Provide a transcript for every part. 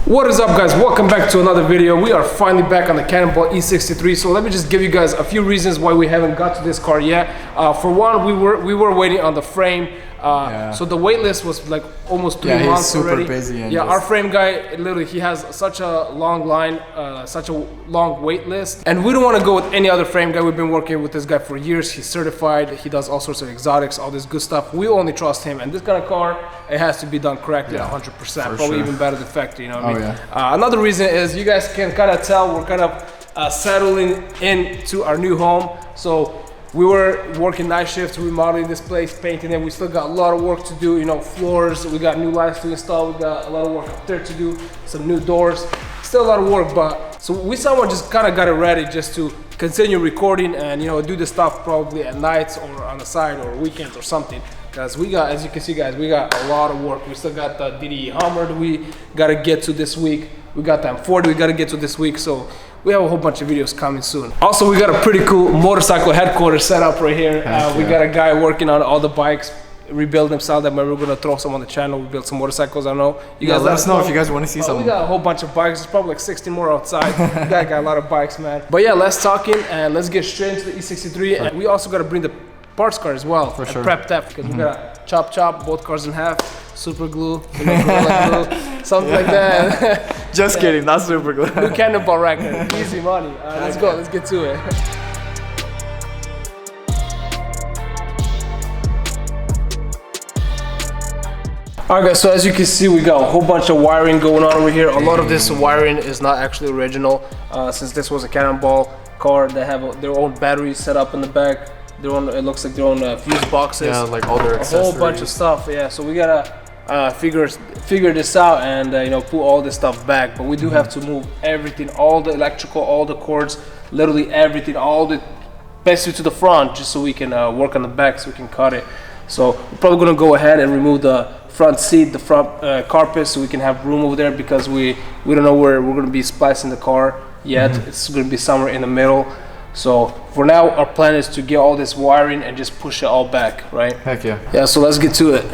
What is up, guys? Welcome back to another video. We are finally back on the Cannonball E63. So let me just give you guys a few reasons why we haven't got to this car yet. For one, we were waiting on the frame. So the wait list was like almost 3 months already. Busy. Yeah, our frame guy, literally, he has such a long line, such a long wait list. And we don't want to go with any other frame guy. We've been working with this guy for years. He's certified. He does all sorts of exotics, all this good stuff. We only trust him. And this kind of car, it has to be done correctly, 100%. Probably even better than factory, you know what I mean? Yeah. Another reason is you guys can kind of tell we're kind of settling into our new home. So we were working night shifts, remodeling this place, painting it. We still got a lot of work to do, you know, floors. We got new lights to install. We got a lot of work up there to do, some new doors. Still a lot of work, but so we someone just kind of got it ready just to continue recording and, you know, do the stuff probably at nights or on the side or weekends or something. Because we got, as you can see, guys, we got a lot of work. We still got the DDE Hummer that we got to get to this week. We got the M40 we got to get to this week. So we have a whole bunch of videos coming soon. Also, we got a pretty cool motorcycle headquarters set up right here. We got a guy working on all the bikes, rebuild them, sell them, and we're gonna throw some on the channel. We built some motorcycles. I don't know. You guys let us know if you guys want to see some. We got a whole bunch of bikes. There's probably like 16 more outside. You guys got a lot of bikes, man. But yeah, let's talking and let's get straight into the E63. And we also gotta bring the parts car as well. For sure. Prep that because we gotta chop both cars in half, super glue, you know, gorilla glue, something like that. Just kidding, not super glue. New Cannonball record, easy money. Let's go, let's get to it. Alright guys, so as you can see, we got a whole bunch of wiring going on over here. A lot of this wiring is not actually original. Since this was a Cannonball car, they have their own batteries set up in the back. Their own, it looks like their own fuse boxes. Yeah, like all their accessories. A whole bunch of stuff, yeah. So we gotta figure this out and you know, put all this stuff back. But we do have to move everything, all the electrical, all the cords, literally everything, all the basically to the front, just so we can work on the back, so we can cut it. So we're probably gonna go ahead and remove the front seat, the front carpet, so we can have room over there because we don't know where we're gonna be splicing the car yet. It's gonna be somewhere in the middle. So for now, our plan is to get all this wiring and just push it all back, right? Heck yeah. Yeah, so let's get to it.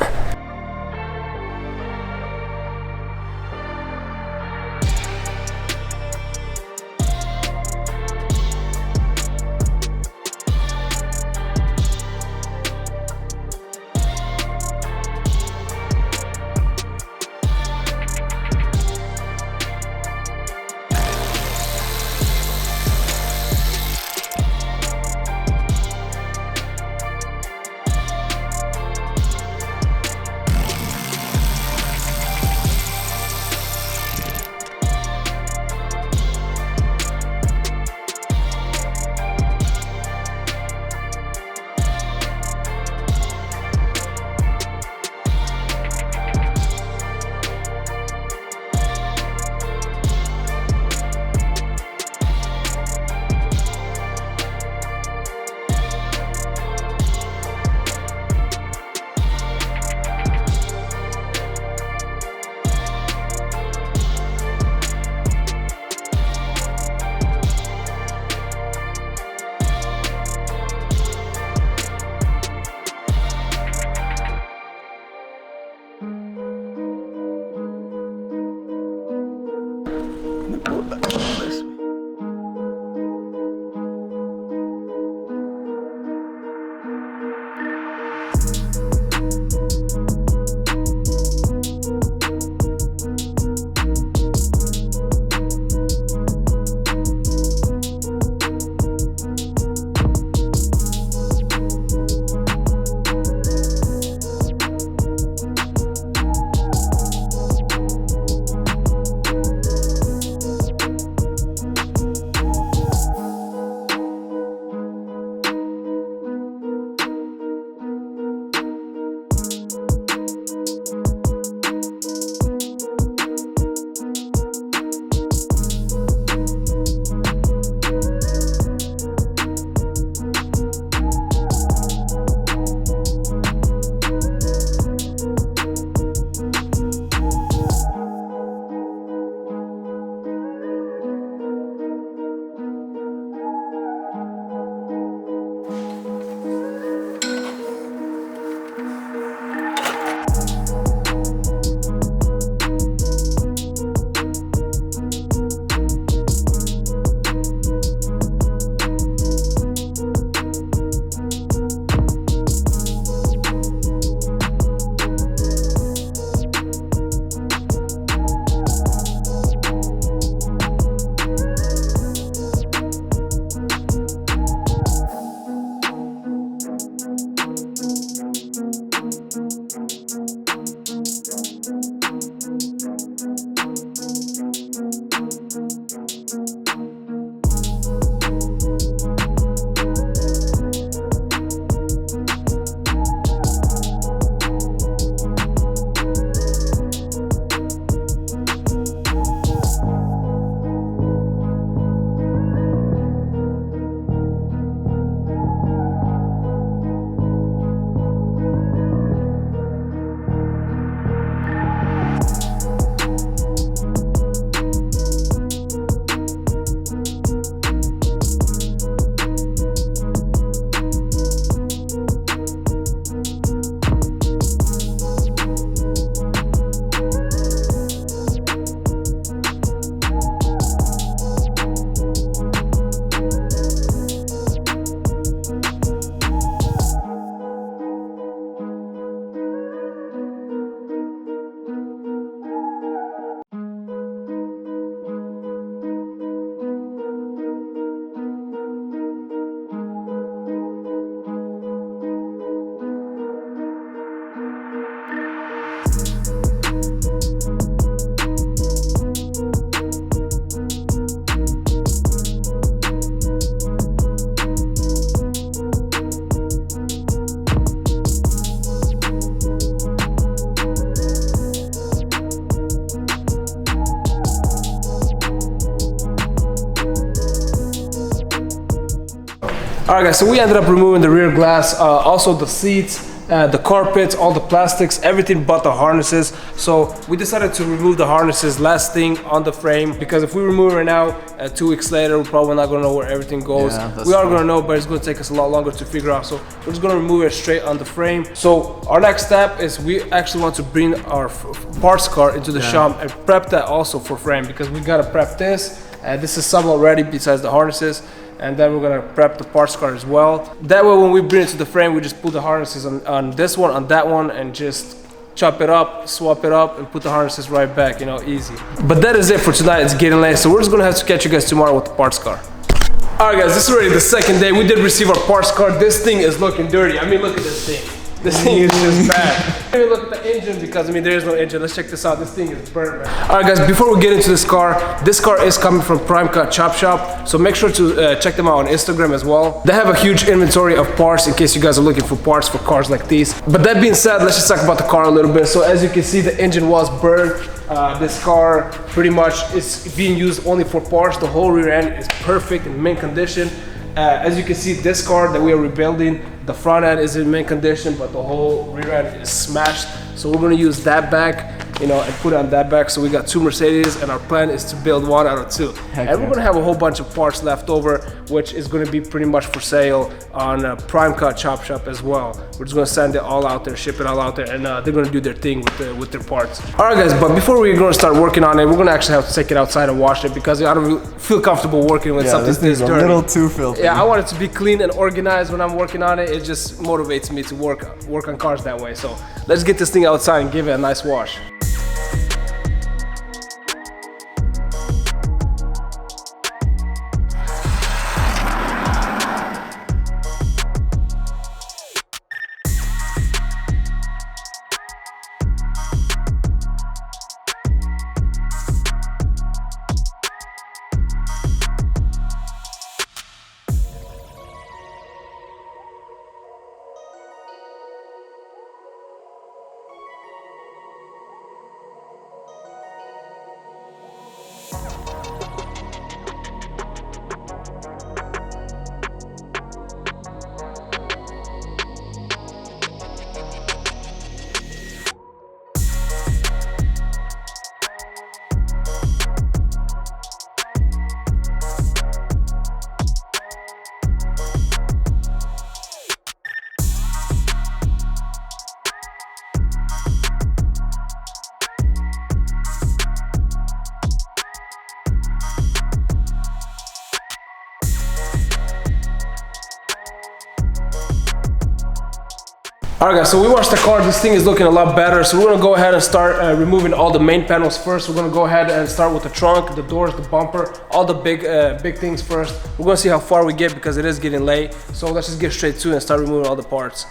Alright guys, so we ended up removing the rear glass, also the seats, the carpets, all the plastics, everything but the harnesses. So we decided to remove the harnesses last thing on the frame, because if we remove it right now, 2 weeks later, we're probably not gonna know where everything goes. Yeah, we are gonna know, but it's gonna take us a lot longer to figure out. So we're just gonna remove it straight on the frame. So our next step is we actually want to bring our parts car into the shop and prep that also for frame, because we gotta prep this. This is some already besides the harnesses. And then we're gonna prep the parts car as well. That way when we bring it to the frame, we just put the harnesses on this one, on that one, and just chop it up, swap it up, and put the harnesses right back, you know, easy. But that is it for tonight. It's getting late, so we're just gonna have to catch you guys tomorrow with the parts car. Alright guys, this is already the second day. We did receive our parts car. This thing is looking dirty. I mean, look at this thing. This thing is just bad. Let me look at the engine, because I mean there is no engine. Let's check this out. This thing is burnt, man. Alright guys, before we get into this car is coming from Prime Cut Chop Shop, so make sure to check them out on Instagram as well. They have a huge inventory of parts in case you guys are looking for parts for cars like these. But that being said, let's just talk about the car a little bit. So as you can see, the engine was burnt. This car pretty much is being used only for parts. The whole rear end is perfect in mint condition. As you can see, this car that we are rebuilding, the front end is in mint condition, but the whole rear end is smashed. So we're gonna use that back, you know, and put it on that back. So we got 2 Mercedes, and our plan is to build 1 out of 2. And we're gonna have a whole bunch of parts left over, which is gonna be pretty much for sale on Prime Cut Chop Shop as well. We're just gonna send it all out there, ship it all out there, and they're gonna do their thing with their parts. All right guys, but before we're gonna start working on it, we're gonna actually have to take it outside and wash it, because I don't really feel comfortable working with something this dirty. A little too filthy. Yeah, I want it to be clean and organized when I'm working on it. It just motivates me to work on cars that way. So let's get this thing outside and give it a nice wash. Alright guys, so we washed the car. This thing is looking a lot better. So we're gonna go ahead and start removing all the main panels first. We're gonna go ahead and start with the trunk, the doors, the bumper, all the big things first. We're gonna see how far we get, because it is getting late. So let's just get straight to it and start removing all the parts.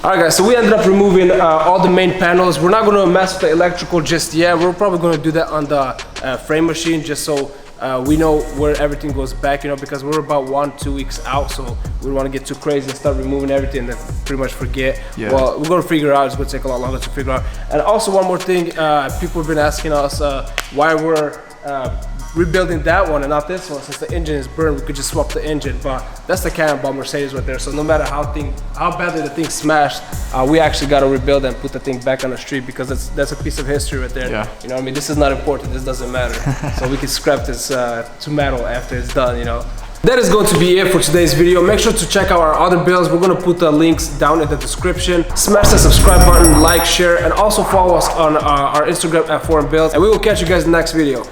Alright guys, so we ended up removing all the main panels. We're not going to mess with the electrical just yet. We're probably going to do that on the frame machine, just so we know where everything goes back, you know, because we're about 1-2 weeks out, so we don't want to get too crazy and start removing everything and then pretty much forget. Yeah. Well, we're gonna figure it out. It's gonna take a lot longer to figure out. And also one more thing, people have been asking us why we're rebuilding that one and not this one. Since the engine is burned, we could just swap the engine, but that's the Cannonball Mercedes right there. So no matter how badly the thing smashed, we actually got to rebuild and put the thing back on the street, because that's a piece of history right there. Yeah. You know what I mean? This is not important, this doesn't matter. So we can scrap this to metal after it's done, you know. That is going to be it for today's video. Make sure to check out our other builds. We're going to put the links down in the description. Smash that subscribe button, like, share, and also follow us on our Instagram at Foreign Builds. And we will catch you guys in the next video.